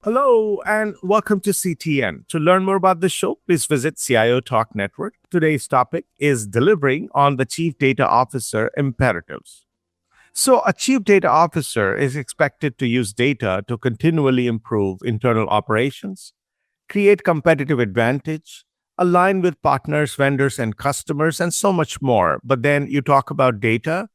Hello and welcome to CTN. To learn more about the show, please visit CIO Talk Network. Today's topic is delivering on the Chief Data Officer imperatives. So, a Chief Data Officer is expected to use data to continually improve internal operations, create competitive advantage, align with partners, vendors, and customers, and so much more. But then you talk about data,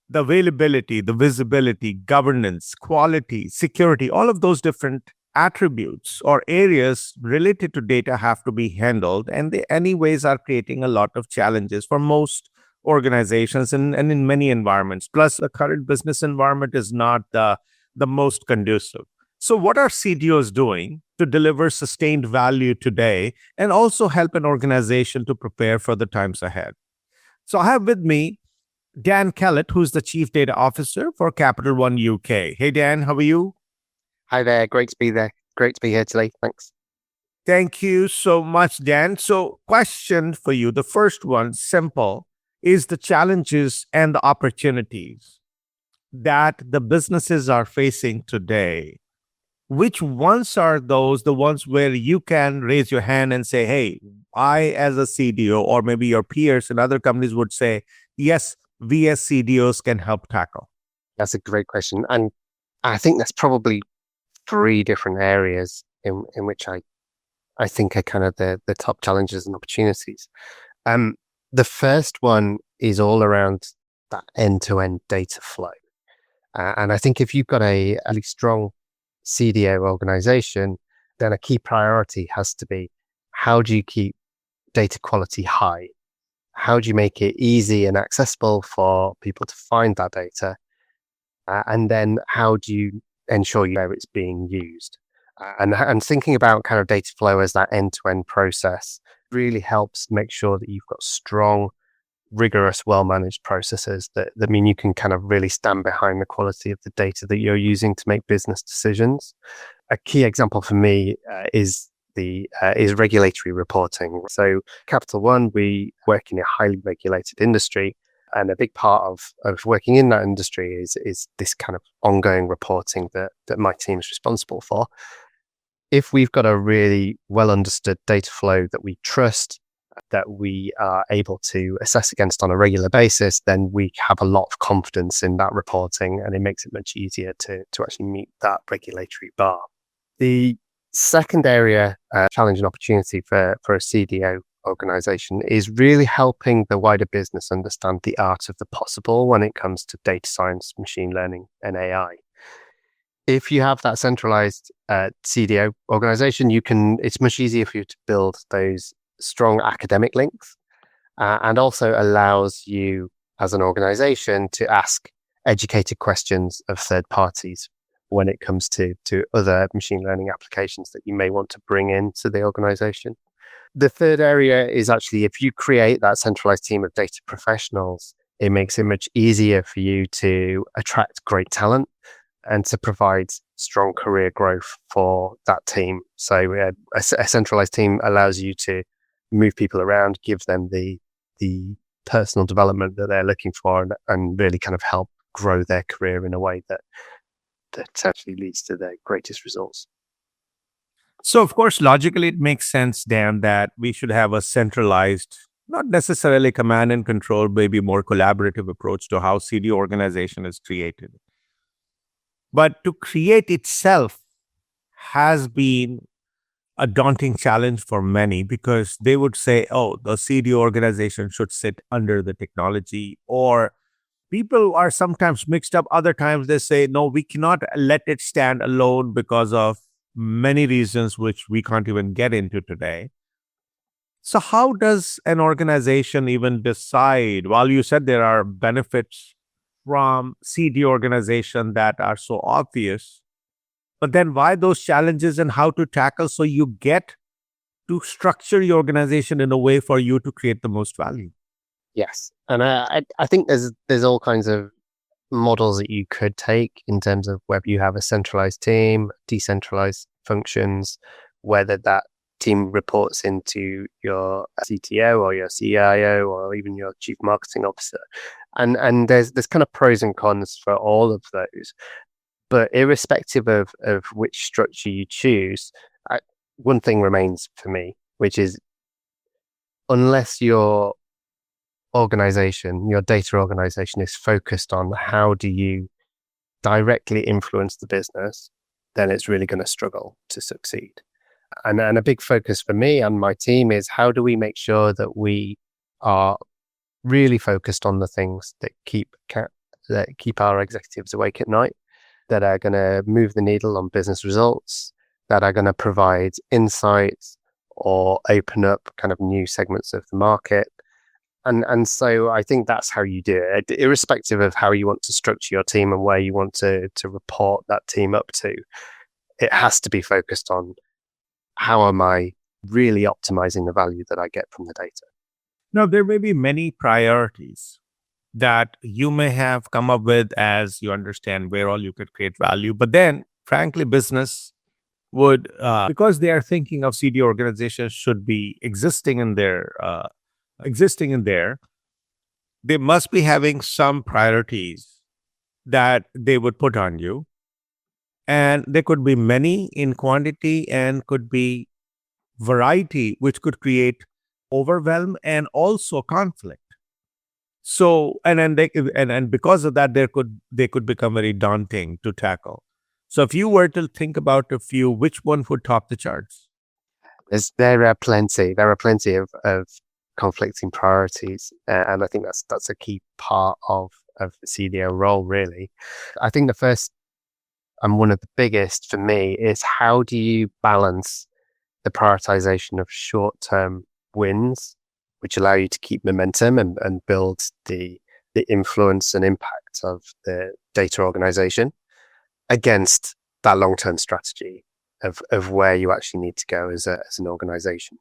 the availability, the visibility, governance, quality, security, all of those different attributes or areas related to data have to be handled. And they, anyways, are creating a lot of challenges for most organizations and in many environments. Plus, the current business environment is not the most conducive. So, what are CDOs doing to deliver sustained value today and also help an organization to prepare for the times ahead? So, I have with me Dan Kellett, who's the Chief Data Officer for Capital One UK. Hey, Dan, how are you? Hi there. Great to be there. Great to be here today. Thanks. Thank you so much, Dan. So, question for you. The first one, simple, is the challenges and the opportunities that the businesses are facing today. Which ones are those, the ones where you can raise your hand and say, hey, I, as a CDO, or maybe your peers in other companies would say, yes, we as CDOs can help tackle? That's a great question. And I think there's probably three different areas in which I think are kind of the top challenges and opportunities. Um, the first one is all around that end-to-end data flow. And I think if you've got a really strong CDO organization, then a key priority has to be how do you keep data quality high? How do you make it easy and accessible for people to find that data? And then how do you ensure you know it's being used? And thinking about kind of data flow as that end-to-end process really helps make sure that you've got strong, rigorous, well-managed processes that mean you can kind of really stand behind the quality of the data that you're using to make business decisions. A key example for me is regulatory reporting. So Capital One, we work in a highly regulated industry, and a big part of working in that industry is this kind of ongoing reporting that my team's responsible for. If we've got a really well understood data flow that we trust, that we are able to assess against on a regular basis, then we have a lot of confidence in that reporting, and it makes it much easier to actually meet that regulatory bar. The second area, challenge and opportunity for a CDO organization is really helping the wider business understand the art of the possible when it comes to data science, machine learning, and AI. If you have that centralized CDO organization, it's much easier for you to build those strong academic links, and also allows you as an organization to ask educated questions of third parties when it comes to other machine learning applications that you may want to bring into the organization. The third area is actually if you create that centralized team of data professionals, it makes it much easier for you to attract great talent and to provide strong career growth for that team. So a centralized team allows you to move people around, give them the personal development that they're looking for, and really kind of help grow their career in a way that actually leads to their greatest results. So, of course, logically, it makes sense, Dan, that we should have a centralized, not necessarily command and control, maybe more collaborative approach to how CD organization is created. But to create itself has been a daunting challenge for many because they would say, oh, the CD organization should sit under the technology, or people are sometimes mixed up. Other times they say, no, we cannot let it stand alone because of many reasons, which we can't even get into today. So, how does an organization even decide? While you said there are benefits from CD organization that are so obvious, but then why those challenges and how to tackle so you get to structure your organization in a way for you to create the most value? Yes, and I think there's all kinds of models that you could take in terms of whether you have a centralized team, decentralized functions, whether that team reports into your CTO or your CIO or even your chief marketing officer. And there's kind of pros and cons for all of those. But irrespective of which structure you choose, one thing remains for me, which is unless your organization, your data organization is focused on how do you directly influence the business, then it's really going to struggle to succeed. And a big focus for me and my team is how do we make sure that we are really focused on the things that keep our executives awake at night, that are going to move the needle on business results, that are going to provide insights or open up kind of new segments of the market. And so I think that's how you do it, irrespective of how you want to structure your team and where you want to report that team up to. It has to be focused on how am I really optimizing the value that I get from the data. Now, there may be many priorities that you may have come up with as you understand where all you could create value. But then, frankly, business would, because they are thinking of CD organizations should be existing in there, they must be having some priorities that they would put on you. And there could be many in quantity and could be variety, which could create overwhelm and also conflict. So, and then and because of that, they could become very daunting to tackle. So, if you were to think about a few, which one would top the charts? There are plenty of conflicting priorities, and I think that's a key part of the CDO role. Really, I think the first and one of the biggest for me is how do you balance the prioritization of short-term wins, which allow you to keep momentum and build the influence and impact of the data organization, against that long-term strategy of where you actually need to go as an organization.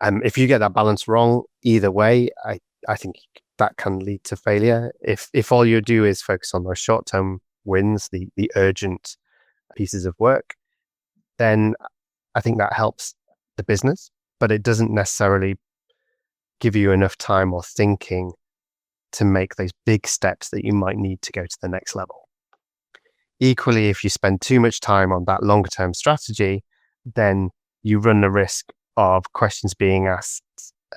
If you get that balance wrong, either way, I think that can lead to failure. If all you do is focus on those short-term wins, the urgent pieces of work, then I think that helps the business, but it doesn't necessarily give you enough time or thinking to make those big steps that you might need to go to the next level. Equally, if you spend too much time on that longer term strategy, then you run the risk of questions being asked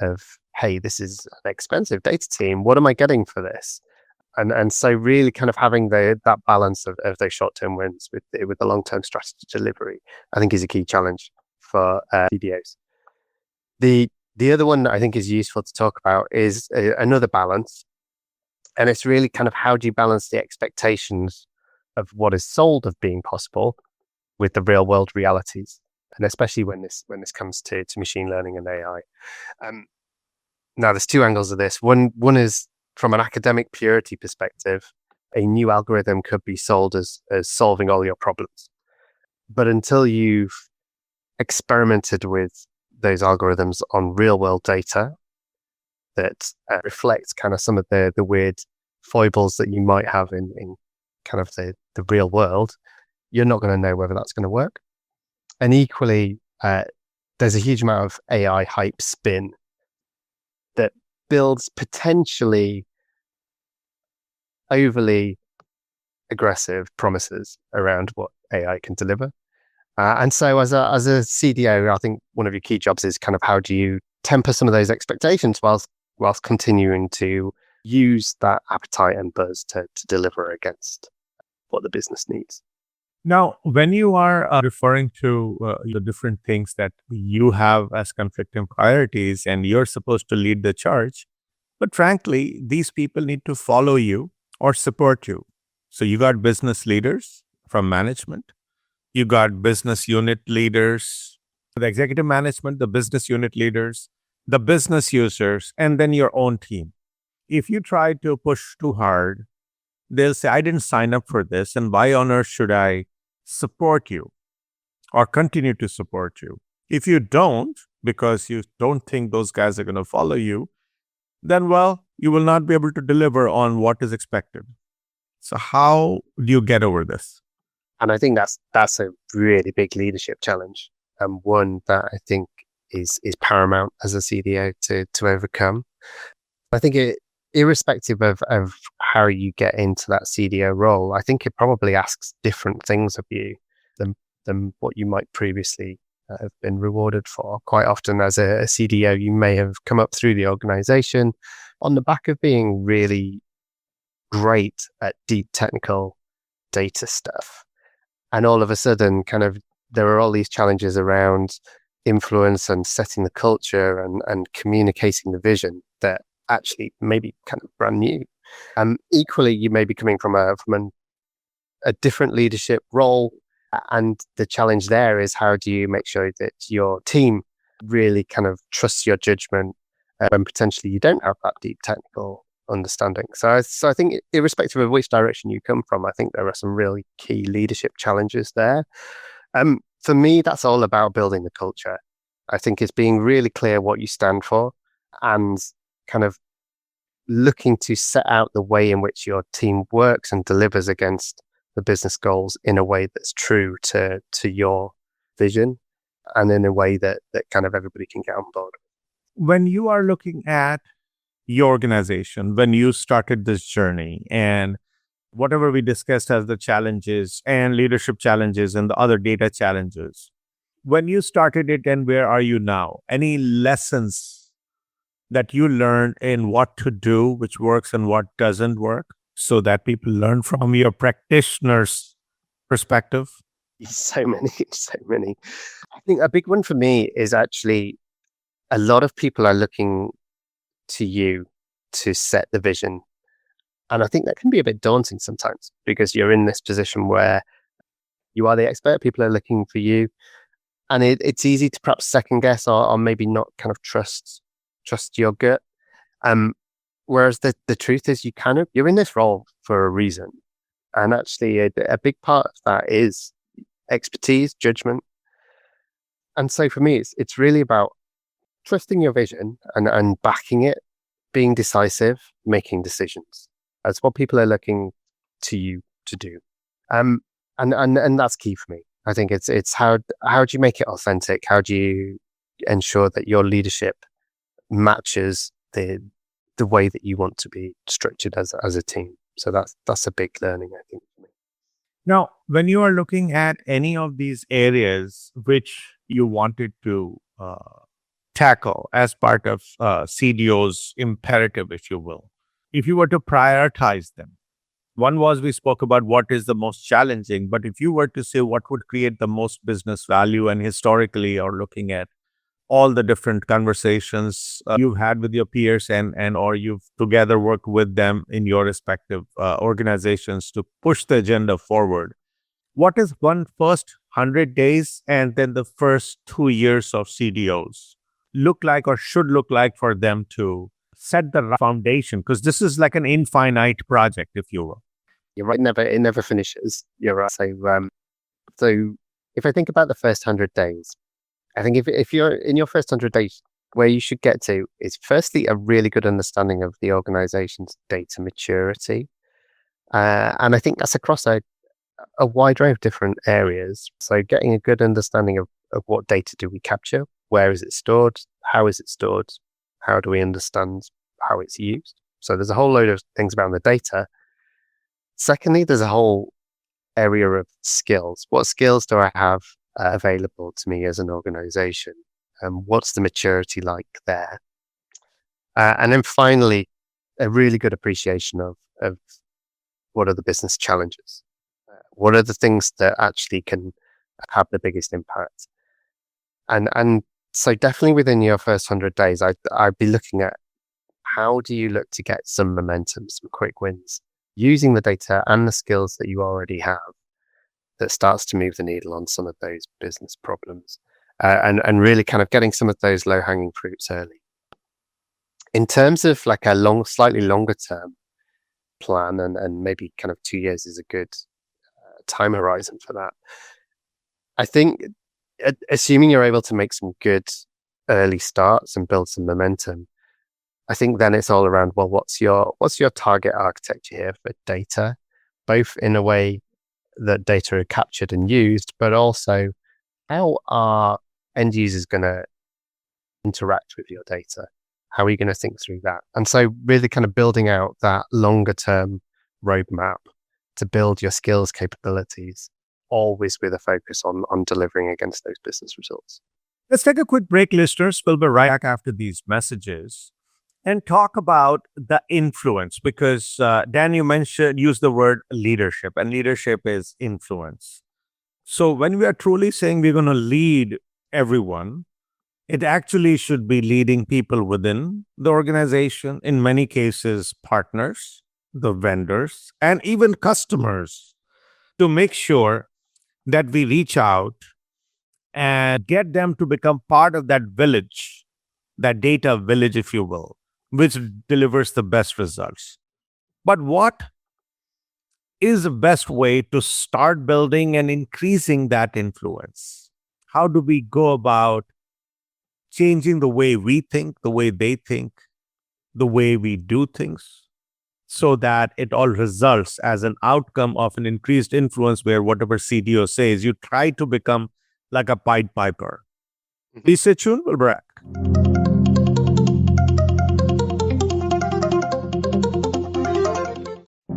of, hey, this is an expensive data team. What am I getting for this? And so really kind of having that balance of those short-term wins with the long-term strategy delivery, I think is a key challenge for CDOs. The other one that I think is useful to talk about is another balance. And it's really kind of how do you balance the expectations of what is sold of being possible with the real world realities, and especially when this comes to machine learning and AI. Now, there's two angles of this. One is from an academic purity perspective, a new algorithm could be sold as solving all your problems. But until you've experimented with those algorithms on real world data that reflect kind of some of the weird foibles that you might have in kind of the real world, you're not going to know whether that's going to work. And equally, there's a huge amount of AI hype spin that builds potentially overly aggressive promises around what AI can deliver. And so as a CDO, I think one of your key jobs is kind of how do you temper some of those expectations whilst continuing to use that appetite and buzz to deliver against what the business needs. Now, when you are referring to the different things that you have as conflicting priorities and you're supposed to lead the charge, but frankly, these people need to follow you or support you. So you got business leaders from management, you got business unit leaders, the executive management, the business unit leaders, the business users, and then your own team. If you try to push too hard, they'll say, I didn't sign up for this, and why on earth should I support you or continue to support you? If you don't, because you don't think those guys are going to follow you, then, well, you will not be able to deliver on what is expected. So how do you get over this? And I think that's a really big leadership challenge, and one that I think is paramount as a CDO to overcome. I think it irrespective of how you get into that CDO role, I think it probably asks different things of you than what you might previously have been rewarded for. Quite often as a CDO, you may have come up through the organization on the back of being really great at deep technical data stuff. And all of a sudden, kind of, there are all these challenges around influence and setting the culture and communicating the vision that actually maybe kind of brand new. Equally, you may be coming from a different leadership role. And the challenge there is, how do you make sure that your team really kind of trusts your judgment when potentially you don't have that deep technical understanding? So I think irrespective of which direction you come from, I think there are some really key leadership challenges there. For me, that's all about building the culture. I think it's being really clear what you stand for and kind of looking to set out the way in which your team works and delivers against the business goals in a way that's true to your vision and in a way that kind of everybody can get on board. When you are looking at your organization, when you started this journey and whatever we discussed as the challenges and leadership challenges and the other data challenges, when you started it and where are you now? Any lessons that you learned in what to do, which works and what doesn't work, so that people learn from your practitioner's perspective? So many. I think a big one for me is actually a lot of people are looking to you to set the vision. And I think that can be a bit daunting sometimes because you're in this position where you are the expert, people are looking for you. And it's easy to perhaps second guess or maybe not kind of trust your gut. Whereas the truth is you're in this role for a reason. And actually a big part of that is expertise, judgment. And so for me, it's really about trusting your vision and backing it, being decisive, making decisions. That's what people are looking to you to do. And that's key for me. I think it's how do you make it authentic? How do you ensure that your leadership matches the way that you want to be structured as a team? So that's a big learning, I think, for me. Now, when you are looking at any of these areas which you wanted to tackle as part of CDO's imperative, if you will, if you were to prioritize them, one was we spoke about what is the most challenging, but if you were to say what would create the most business value, and historically, or looking at all the different conversations you've had with your peers and or you've together worked with them in your respective organizations to push the agenda forward, what is one first 100 days and then the first 2 years of CDOs look like or should look like for them to set the foundation? Because this is like an infinite project, if you will. You're right. It never finishes. You're right. So if I think about the first 100 days, I think if you're in your first 100 days, where you should get to is firstly a really good understanding of the organization's data maturity. And I think that's across a wide range of different areas. So getting a good understanding of what data do we capture? Where is it stored? How is it stored? How do we understand how it's used? So there's a whole load of things around the data. Secondly, there's a whole area of skills. What skills do I have available to me as an organization? What's the maturity like there? And then finally, a really good appreciation of what are the business challenges? What are the things that actually can have the biggest impact? And so definitely within your first 100 days, I'd be looking at how do you look to get some momentum, some quick wins, using the data and the skills that you already have that starts to move the needle on some of those business problems, and really kind of getting some of those low-hanging fruits early. In terms of like a slightly longer term plan, and maybe kind of 2 years is a good time horizon for that. I think assuming you're able to make some good early starts and build some momentum, I think then it's all around, well, what's your target architecture here for data, both in a way that data are captured and used, but also how are end users going to interact with your data? How are you going to think through that? And so really kind of building out that longer term roadmap to build your skills capabilities, always with a focus on delivering against those business results. Let's take a quick break, listeners. We'll be right back after these messages and talk about the influence because Dan, you used the word leadership, and leadership is influence. So when we are truly saying we're going to lead everyone, it actually should be leading people within the organization, in many cases, partners, the vendors, and even customers, to make sure that we reach out and get them to become part of that village, that data village, if you will, which delivers the best results. But what is the best way to start building and increasing that influence? How do we go about changing the way we think, the way they think, the way we do things, so that it all results as an outcome of an increased influence where whatever CDO says, you try to become like a Pied Piper. Please stay tuned. We'll be back.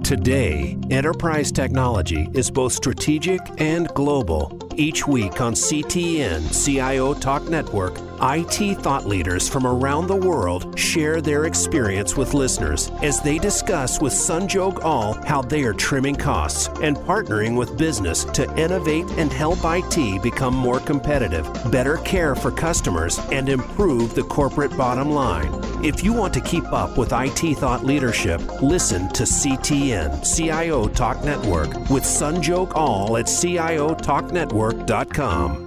Today, enterprise technology is both strategic and global. Each week on CTN, CIO Talk Network, IT thought leaders from around the world share their experience with listeners as they discuss with Sanjog Aul how they are trimming costs and partnering with business to innovate and help IT become more competitive, better care for customers, and improve the corporate bottom line. If you want to keep up with IT thought leadership, listen to CTN, CIO Talk Network, with Sanjog Aul at CIOTalkNetwork.com.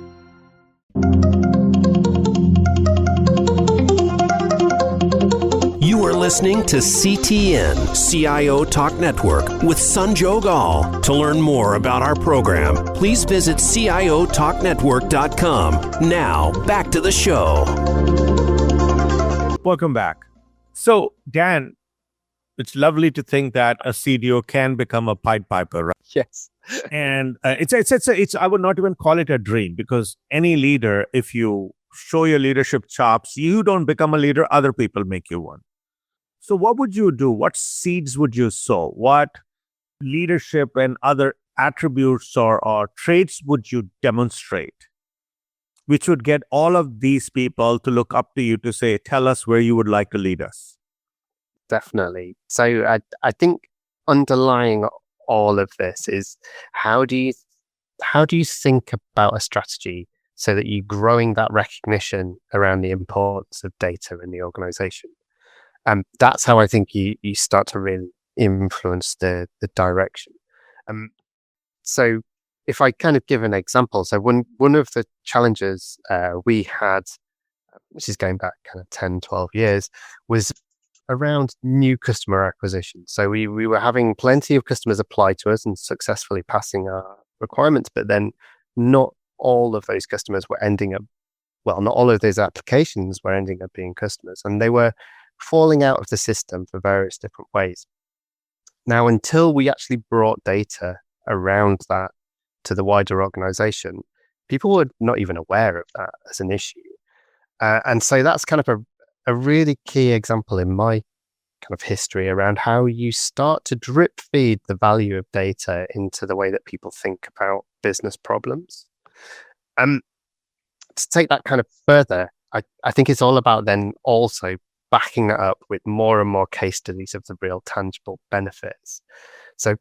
You are listening to CTN, CIO Talk Network, with Sanjog Aul. To learn more about our program, please visit CIOTalkNetwork.com. Now, back to the show. Welcome back. So, Dan, it's lovely to think that a CDO can become a Pied Piper, right? Yes. And it's I would not even call it a dream, because any leader, if you show your leadership chops, you don't become a leader, other people make you one. So what would you do? What seeds would you sow? What leadership and other attributes or traits would you demonstrate, which would get all of these people to look up to you to say, tell us where you would like to lead us? Definitely. So I think underlying all of this is how do you think about a strategy so that you're growing that recognition around the importance of data in the organization? And that's how I think you start to really influence the direction. So if I kind of give an example, so one of the challenges we had, which is going back kind of 10, 12 years, was around new customer acquisition. So we were having plenty of customers apply to us and successfully passing our requirements, but then not all of those customers were ending up, well, not all of those applications were ending up being customers, and they were falling out of the system for various different ways. Now, until we actually brought data around that to the wider organization, people were not even aware of that as an issue. And so that's kind of a really key example in my kind of history around how you start to drip feed the value of data into the way that people think about business problems. To take that kind of further, I think it's all about then also backing that up with more and more case studies of the real tangible benefits. So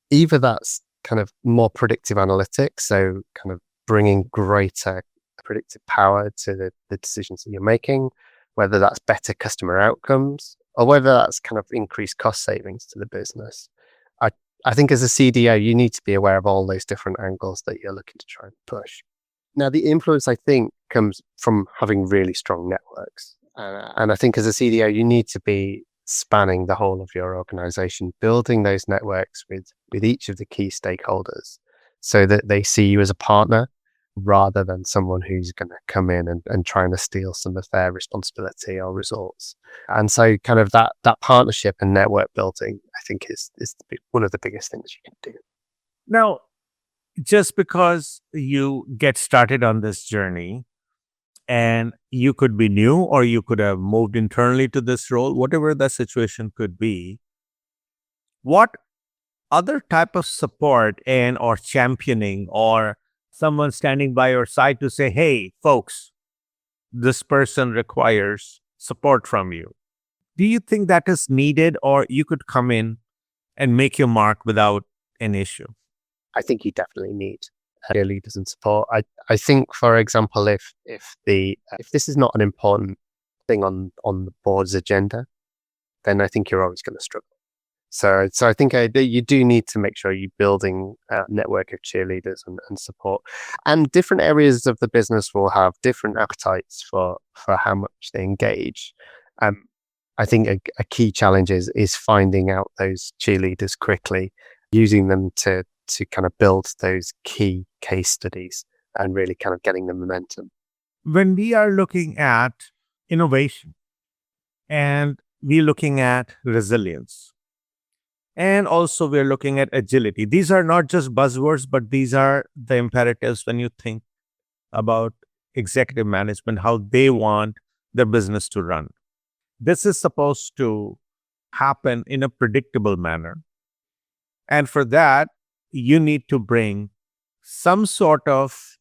either that's kind of more predictive analytics, so kind of bringing greater predictive power to the decisions that you're making, whether that's better customer outcomes, or whether that's kind of increased cost savings to the business. I think as a CDO, you need to be aware of all those different angles that you're looking to try and push. Now, the influence, I think, comes from having really strong networks. And I think as a CDO, you need to be spanning the whole of your organization, building those networks with each of the key stakeholders so that they see you as a partner rather than someone who's going to come in and trying to steal some of their responsibility or results. And so kind of that partnership and network building, I think is one of the biggest things you can do. Now, just because you get started on this journey, and you could be new or you could have moved internally to this role, whatever the situation could be, what other type of support and or championing or someone standing by your side to say, hey, folks, this person requires support from you. Do you think that is needed, or you could come in and make your mark without an issue? I think you definitely need cheerleaders and support. I think, for example, if this is not an important thing on the board's agenda, then I think you're always going to struggle. So I think you do need to make sure you're building a network of cheerleaders and support. And different areas of the business will have different appetites for how much they engage. I think a key challenge is finding out those cheerleaders quickly, using them to kind of build those key case studies and really kind of getting the momentum. When we are looking at innovation and we're looking at resilience, and also we're looking at agility, these are not just buzzwords, but these are the imperatives when you think about executive management, how they want their business to run. This is supposed to happen in a predictable manner. And for that, you need to bring some sort of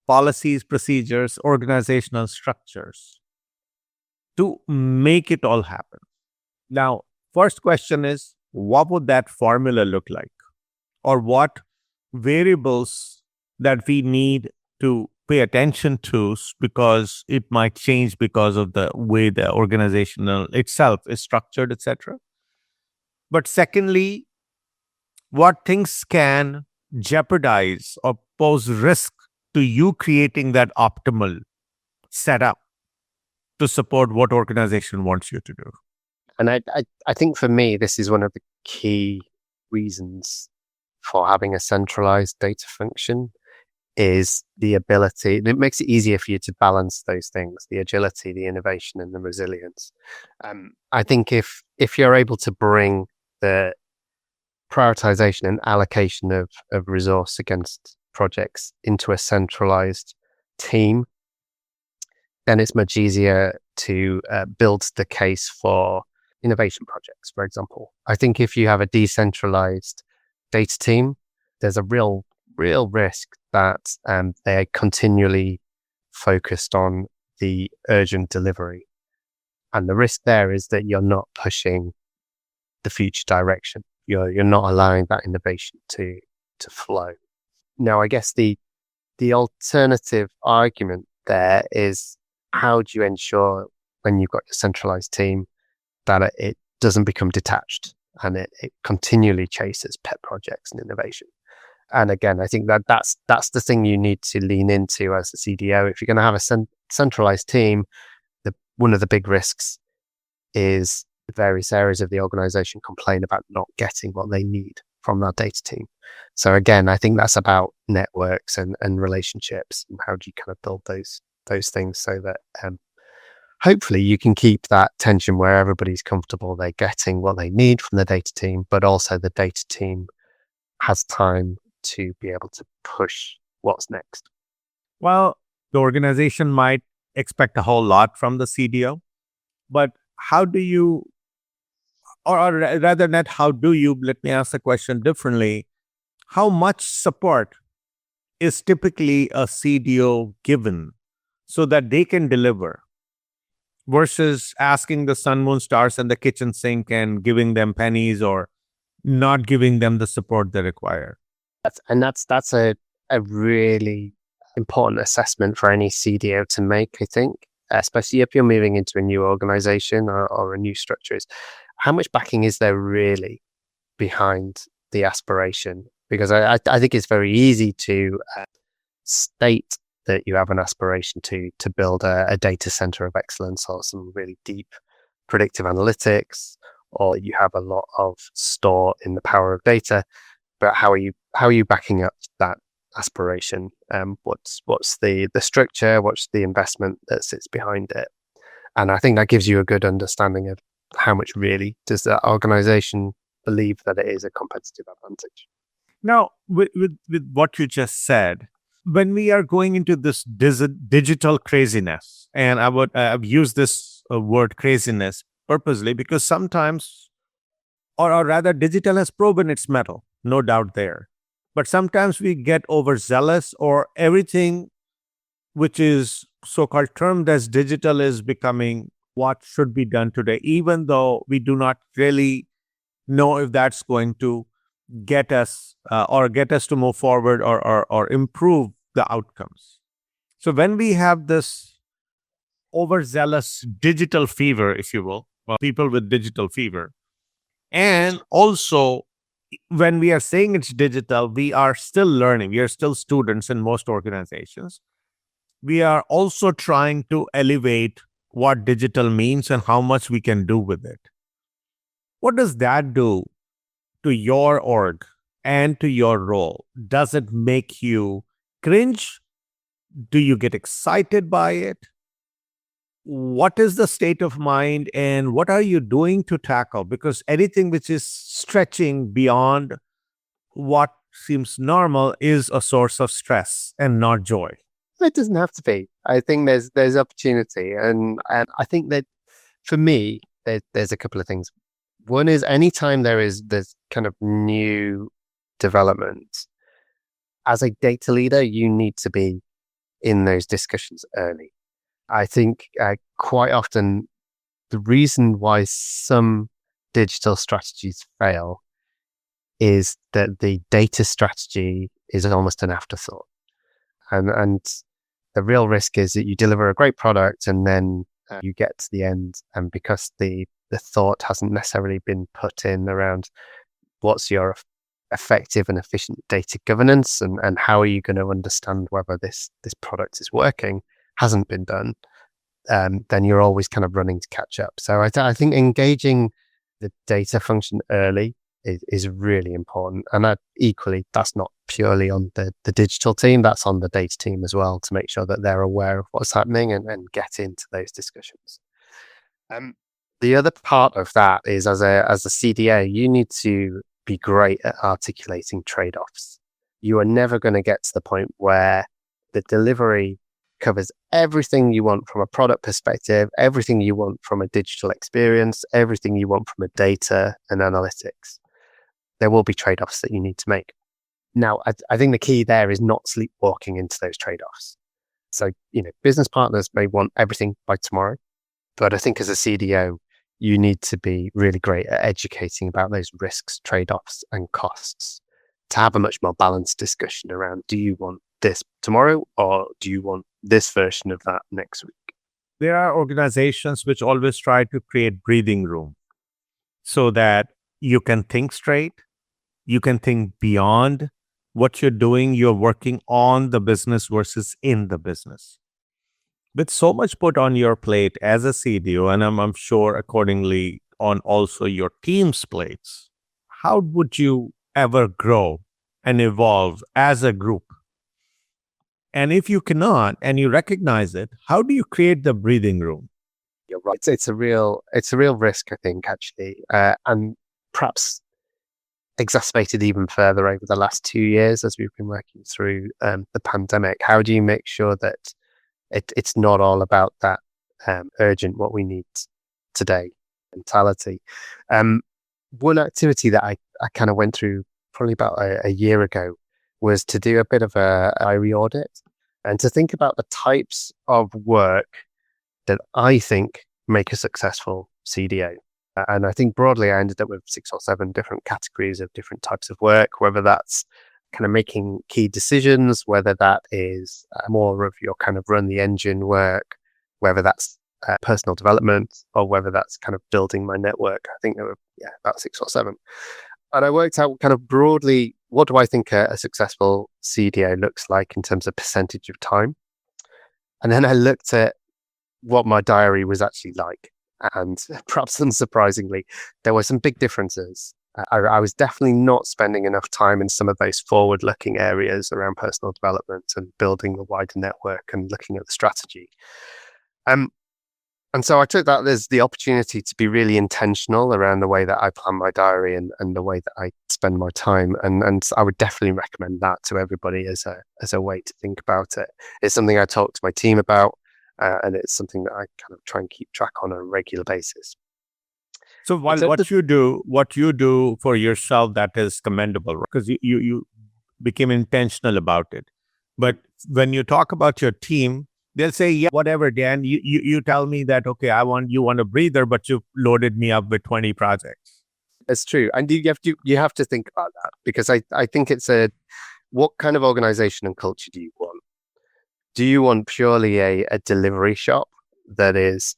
policies, procedures, organizational structures to make it all happen. Now, first question is, what would that formula look like? Or what variables that we need to pay attention to, because it might change because of the way the organizational itself is structured, etc. But secondly, what things can jeopardize or pose risk to you creating that optimal setup to support what organization wants you to do? And I think for me, this is one of the key reasons for having a centralized data function is the ability, and it makes it easier for you to balance those things, the agility, the innovation, and the resilience. I think if you're able to bring the prioritization and allocation of resource against projects into a centralized team, then it's much easier to build the case for innovation projects, for example. I think if you have a decentralized data team, there's a real risk that they are continually focused on the urgent delivery. And the risk there is that you're not pushing the future direction. You're not allowing that innovation to flow. Now, I guess the alternative argument there is, how do you ensure when you've got your centralized team that it doesn't become detached and it continually chases pet projects and innovation? And again, I think that's the thing you need to lean into as a CDO. If you're going to have a centralized team, one of the big risks is various areas of the organization complain about not getting what they need from that data team. So again, I think that's about networks and relationships, and how do you kind of build those things so that hopefully you can keep that tension where everybody's comfortable, they're getting what they need from the data team, but also the data team has time to be able to push what's next. Well, the organization might expect a whole lot from the CDO, but how do you, or rather not how do you, let me ask the question differently. How much support is typically a CDO given so that they can deliver, versus asking the sun, moon, stars, and the kitchen sink and giving them pennies or not giving them the support they require? That's a really important assessment for any CDO to make, I think, especially if you're moving into a new organization or a new structure, is how much backing is there really behind the aspiration? Because I think it's very easy to state that you have an aspiration to build a data center of excellence or some really deep predictive analytics, or you have a lot of store in the power of data. But how are you backing up that aspiration? What's the structure? What's the investment that sits behind it? And I think that gives you a good understanding of how much really does that organization believe that it is a competitive advantage. Now, with what you just said, when we are going into this digital craziness, and I've used this word craziness purposely because sometimes, or rather, digital has proven its mettle, no doubt there. But sometimes we get overzealous, or everything which is so called termed as digital is becoming what should be done today, even though we do not really know if that's going to get us to move forward, or improve the outcomes. So when we have this overzealous digital fever, if you will, or people with digital fever, and also when we are saying it's digital, we are still learning. We are still students in most organizations. We are also trying to elevate what digital means and how much we can do with it. What does that do to your org and to your role? Does it make you cringe? Do you get excited by it? What is the state of mind, and what are you doing to tackle? Because anything which is stretching beyond what seems normal is a source of stress and not joy. It doesn't have to be. I think there's opportunity, and I think that for me, there's a couple of things. One is anytime there's kind of new development, as a data leader, you need to be in those discussions early. I think quite often the reason why some digital strategies fail is that the data strategy is almost an afterthought. And the real risk is that you deliver a great product and then you get to the end, and because the thought hasn't necessarily been put in around what's your effective and efficient data governance, and how are you going to understand whether this product is working, hasn't been done, then you're always kind of running to catch up. So I think engaging the data function early is really important. And equally, that's not purely on the digital team, that's on the data team as well, to make sure that they're aware of what's happening and get into those discussions. The other part of that is, as a CDO, you need to be great at articulating trade-offs. You are never going to get to the point where the delivery covers everything you want from a product perspective, everything you want from a digital experience, everything you want from a data and analytics. There will be trade-offs that you need to make. Now, I think the key there is not sleepwalking into those trade-offs. So, business partners may want everything by tomorrow, but I think as a CDO, you need to be really great at educating about those risks, trade-offs, and costs to have a much more balanced discussion around, do you want this tomorrow, or do you want this version of that next week? There are organizations which always try to create breathing room so that you can think straight, you can think beyond what you're doing. You're working on the business versus in the business. With so much put on your plate as a CDO, and I'm sure accordingly on also your team's plates, how would you ever grow and evolve as a group? And if you cannot, and you recognize it, how do you create the breathing room? You're right. It's a real risk, I think, actually, and perhaps exacerbated even further over the last 2 years as we've been working through the pandemic. How do you make sure that it's not all about that urgent, what we need today mentality? One activity that I kind of went through probably about a year ago was to do a bit of a diary audit and to think about the types of work that I think make a successful CDO. And I think broadly, I ended up with 6 or 7 different categories of different types of work, whether that's kind of making key decisions, whether that is more of your kind of run the engine work, whether that's personal development, or whether that's kind of building my network. I think there were about 6 or 7. And I worked out kind of broadly, what do I think a successful CDO looks like in terms of percentage of time? And then I looked at what my diary was actually like. And perhaps unsurprisingly, there were some big differences. I was definitely not spending enough time in some of those forward-looking areas around personal development and building the wider network and looking at the strategy. And And so I took that as the opportunity to be really intentional around the way that I plan my diary and the way that I spend my time. And I would definitely recommend that to everybody as a way to think about it. It's something I talk to my team about, and it's something that I kind of try and keep track on a regular basis. So while So what you do for yourself, that is commendable, because you became intentional about it. But when you talk about your team, they'll say, yeah, whatever, Dan, you tell me that, okay, you want a breather, but you've loaded me up with 20 projects. It's true. And you have to think about that, because I think it's what kind of organization and culture do you want? Do you want purely a delivery shop that is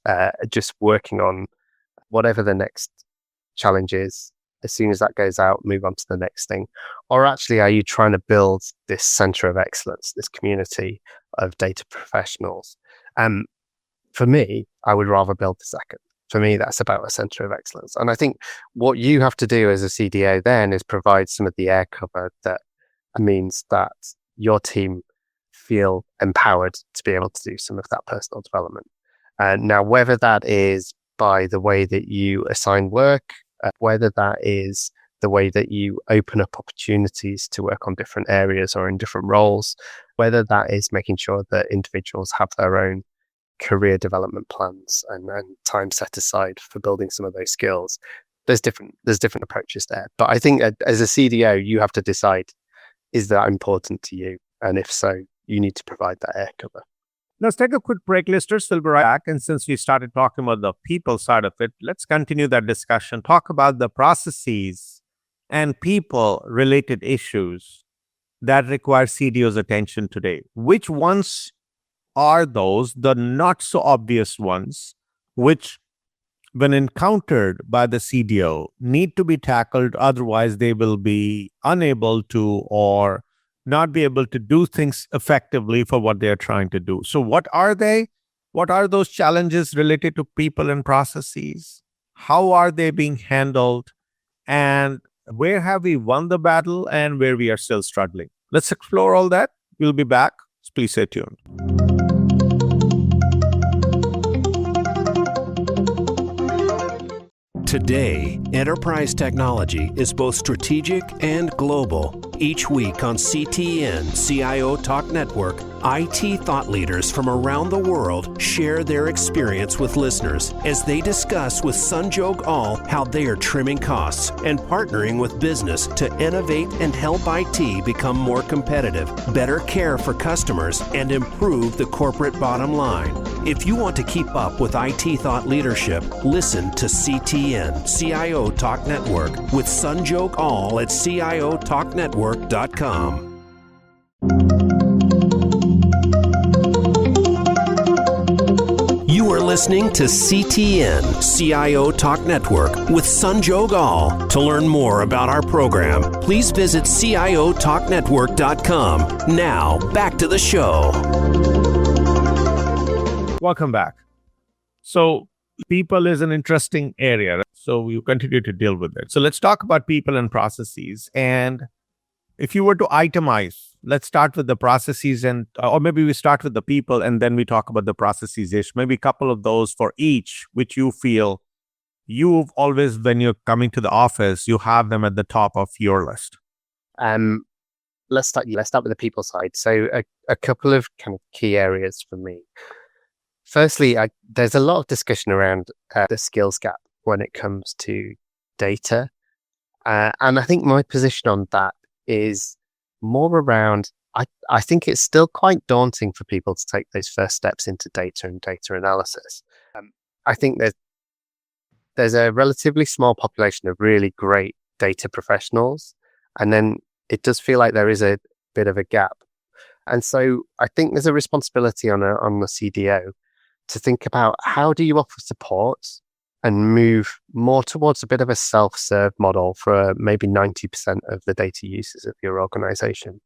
just working on whatever the next challenge is? As soon as that goes out, move on to the next thing. Or actually, are you trying to build this center of excellence, this community of data professionals? For me, I would rather build the second. For me, that's about a center of excellence. And I think what you have to do as a CDO then is provide some of the air cover that means that your team feel empowered to be able to do some of that personal development. Now, whether that is by the way that you assign work, whether that is the way that you open up opportunities to work on different areas or in different roles, whether that is making sure that individuals have their own career development plans and time set aside for building some of those skills. There's different approaches there. But I think as a CDO, you have to decide, is that important to you? And if so, you need to provide that air cover. Let's take a quick break, listeners. We'll be right back. And since we started talking about the people side of it, let's continue that discussion. Talk about the processes and people-related issues that require CDO's attention today. Which ones are those, the not so obvious ones, which, when encountered by the CDO, need to be tackled? Otherwise, they will be unable to or not be able to do things effectively for what they're trying to do. So what are they? What are those challenges related to people and processes? How are they being handled? And where have we won the battle and where we are still struggling? Let's explore all that. We'll be back. Please stay tuned. Today, enterprise technology is both strategic and global. Each week on CTN CIO Talk Network, IT thought leaders from around the world share their experience with listeners as they discuss with Sanjog Aul how they are trimming costs and partnering with business to innovate and help IT become more competitive, better care for customers, and improve the corporate bottom line. If you want to keep up with IT thought leadership, listen to CTN CIO Talk Network with Sanjog Aul at CIOTalkNetwork.com. You are listening to CTN CIO Talk Network with Sanjog Aul. To learn more about our program, please visit CIOTalkNetwork.com. Now, back to the show. Welcome back. So people is an interesting area. So we continue to deal with it. So let's talk about people and processes. And if you were to itemize, let's start with the processes or maybe we start with the people and then we talk about the processes-ish. Maybe a couple of those for each, which you feel you've always, when you're coming to the office, you have them at the top of your list. Let's start with the people side. So a couple of kind of key areas for me. Firstly, there's a lot of discussion around the skills gap when it comes to data. And I think my position on that is more around, I think it's still quite daunting for people to take those first steps into data and data analysis. I think there's a relatively small population of really great data professionals, and then it does feel like there is a bit of a gap. And so I think there's a responsibility on the CDO to think about how do you offer support and move more towards a bit of a self-serve model for maybe 90% of the data uses of your organization.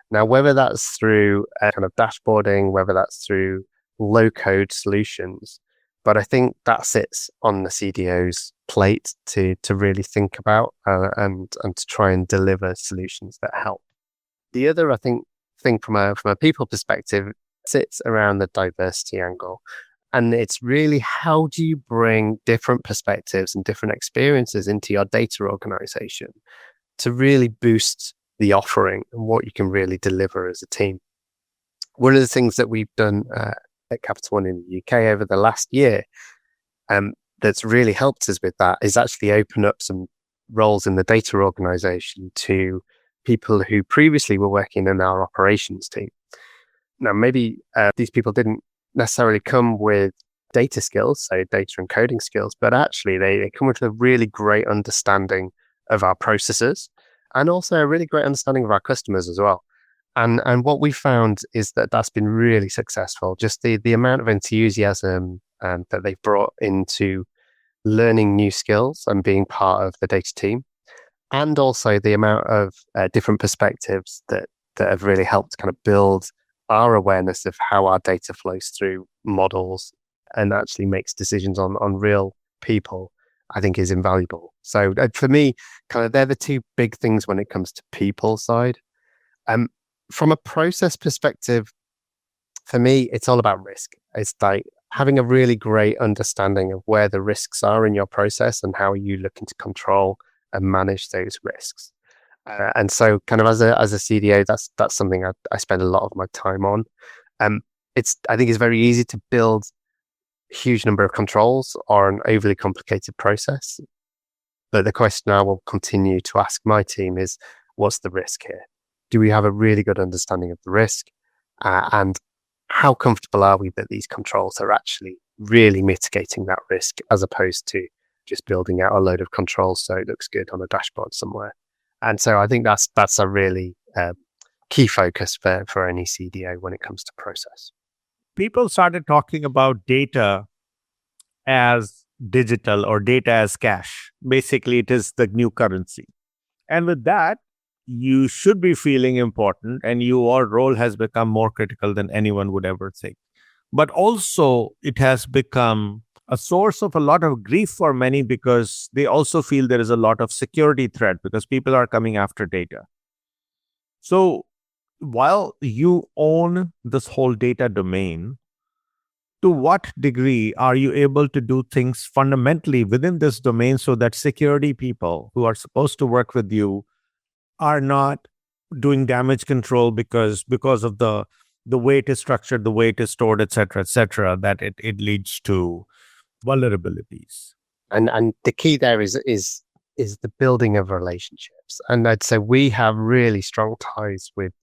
Now, whether that's through kind of dashboarding, whether that's through low-code solutions, but I think that sits on the CDO's plate to really think about and to try and deliver solutions that help. The other, I think from a people perspective, sits around the diversity angle. And it's really, how do you bring different perspectives and different experiences into your data organization to really boost the offering and what you can really deliver as a team? One of the things that we've done at Capital One in the UK over the last year that's really helped us with that is actually open up some roles in the data organization to people who previously were working in our operations team. Now, maybe these people didn't necessarily come with data skills, so data and coding skills, but actually they come with a really great understanding of our processes and also a really great understanding of our customers as well. And what we found is that that's been really successful. Just the amount of enthusiasm that they've brought into learning new skills and being part of the data team, and also the amount of different perspectives that have really helped kind of build our awareness of how our data flows through models and actually makes decisions on real people, I think is invaluable. So for me, kind of they're the two big things when it comes to people side. From a process perspective, for me, it's all about risk. It's like having a really great understanding of where the risks are in your process and how are you looking to control and manage those risks. And so kind of as a CDO, that's something I spend a lot of my time on. I think it's very easy to build a huge number of controls or an overly complicated process. But the question I will continue to ask my team is, what's the risk here? Do we have a really good understanding of the risk? And how comfortable are we that these controls are actually really mitigating that risk as opposed to just building out a load of controls so it looks good on a dashboard somewhere? And so I think that's a really key focus for any CDO when it comes to process. People started talking about data as digital or data as cash. Basically, it is the new currency. And with that, you should be feeling important and your role has become more critical than anyone would ever think. But also, it has become a source of a lot of grief for many because they also feel there is a lot of security threat because people are coming after data. So while you own this whole data domain, to what degree are you able to do things fundamentally within this domain so that security people who are supposed to work with you are not doing damage control because of the way it is structured, the way it is stored, et cetera, that it leads to vulnerabilities. And the key there is the building of relationships. And I'd say we have really strong ties with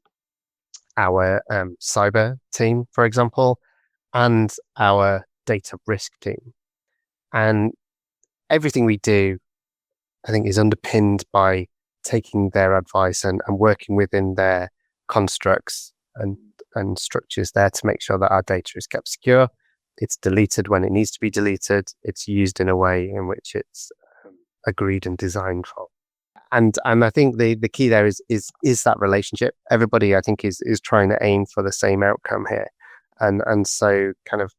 our cyber team, for example, and our data risk team. And everything we do, I think, is underpinned by taking their advice and working within their constructs and structures there to make sure that our data is kept secure. It's deleted when it needs to be deleted. It's used in a way in which it's agreed and designed for. And I think the key there is that relationship. Everybody, I think, is trying to aim for the same outcome here. And so kind of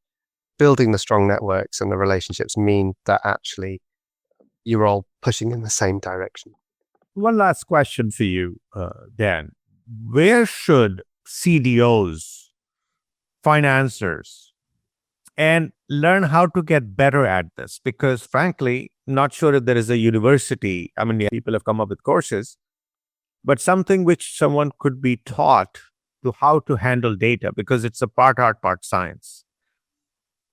building the strong networks and the relationships mean that actually you're all pushing in the same direction. One last question for you, Dan. Where should CDOs, financiers, and learn how to get better at this? Because frankly, not sure if there is a university. I mean, people have come up with courses, but something which someone could be taught to how to handle data because it's a part art, part science.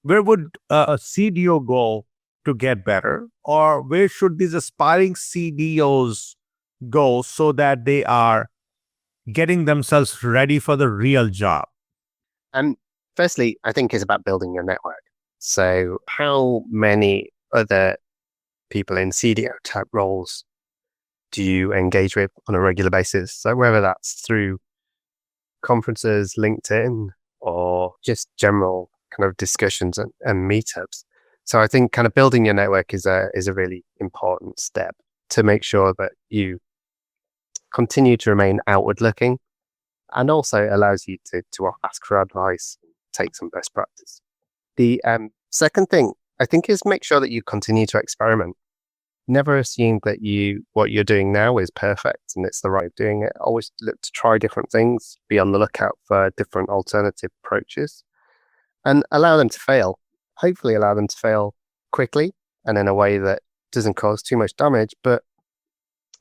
Where would a CDO go to get better? Or where should these aspiring CDOs go so that they are getting themselves ready for the real job? Firstly, I think it's about building your network. So how many other people in CDO type roles do you engage with on a regular basis? So whether that's through conferences, LinkedIn, or just general kind of discussions and meetups. So I think kind of building your network is a really important step to make sure that you continue to remain outward looking and also allows you to ask for advice, take some best practice. The second thing I think is make sure that you continue to experiment. Never assume that what you're doing now is perfect and it's the right way of doing it. Always look to try different things, be on the lookout for different alternative approaches and allow them to fail. hopefully allow them to fail quickly and in a way that doesn't cause too much damage. But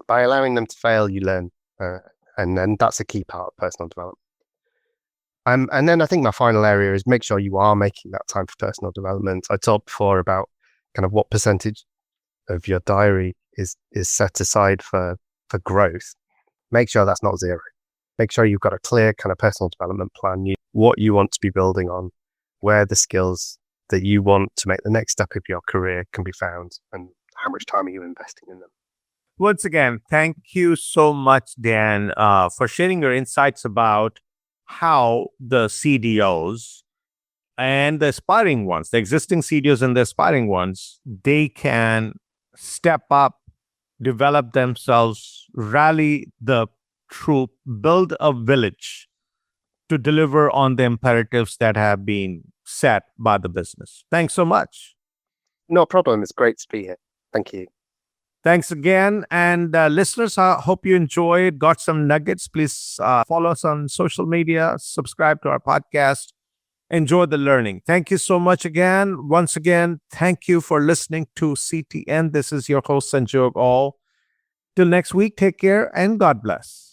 by allowing them to fail, you learn. And then that's a key part of personal development. And then I think my final area is make sure you are making that time for personal development. I talked before about kind of what percentage of your diary is set aside for growth. Make sure that's not zero. Make sure you've got a clear kind of personal development plan, what you want to be building on, where the skills that you want to make the next step of your career can be found, and how much time are you investing in them. Once again, thank you so much, Dan, for sharing your insights about how the CDOs and the aspiring ones, the existing CDOs and the aspiring ones, they can step up, develop themselves, rally the troop, build a village to deliver on the imperatives that have been set by the business. Thanks so much. No problem. It's great to be here. Thank you. Thanks again. And listeners, I hope you enjoyed, got some nuggets. Please follow us on social media, subscribe to our podcast, enjoy the learning. Thank you so much again. Once again, thank you for listening to CTN. This is your host, Sanjog Aul. Till next week, take care and God bless.